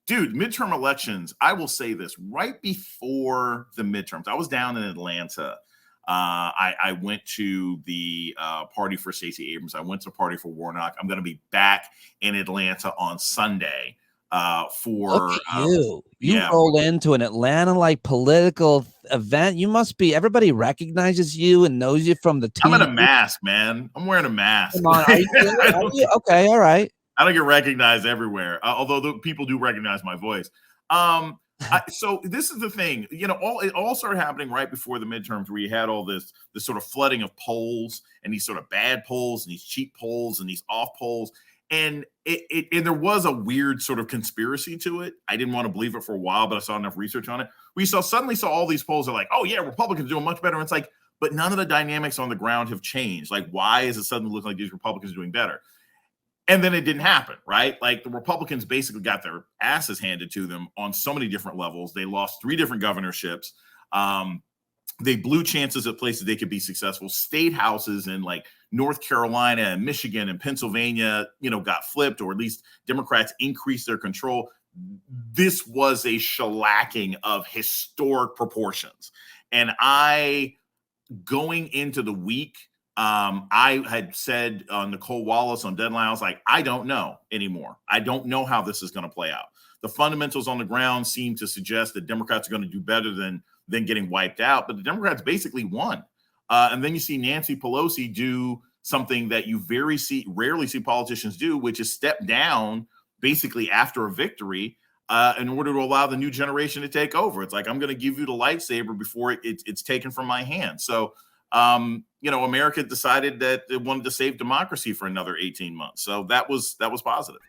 Dude, midterm elections, I will say this, right before the midterms, I was down in Atlanta. I went to the party for Stacey Abrams. I went to the party for Warnock. I'm going to be back in Atlanta on Sunday Look for, at you. You yeah. roll into an Atlanta like political event. You must be, everybody recognizes you and knows you from the I'm in TV. a mask, man. I'm wearing a mask. Come on. Are you really? Are you? Okay. All right. I don't get recognized everywhere, although the people do recognize my voice. So this is the thing, it all started happening right before the midterms, where you had all this sort of flooding of polls and these sort of bad polls and these cheap polls and these off polls. And and there was a weird sort of conspiracy to it. I didn't want to believe it for a while, but I saw enough research on it. We suddenly saw all these polls are like, oh yeah, Republicans doing much better. And it's like, but none of the dynamics on the ground have changed. Like, why is it suddenly looking like these Republicans are doing better? And then it didn't happen, right? Like, the Republicans basically got their asses handed to them on so many different levels. They lost 3 different governorships. They blew chances at places they could be successful. State houses in like North Carolina and Michigan and Pennsylvania, got flipped, or at least Democrats increased their control. This was a shellacking of historic proportions. And going into the week, I had said on Nicole Wallace on Deadline, I was like, I don't know anymore. I don't know how this is going to play out. The fundamentals on the ground seem to suggest that Democrats are going to do better than getting wiped out, but the Democrats basically won. And then you see Nancy Pelosi do something that you rarely see politicians do, which is step down basically after a victory in order to allow the new generation to take over. It's like, I'm going to give you the lightsaber before it's taken from my hand. So, America decided that it wanted to save democracy for another 18 months. So that was positive.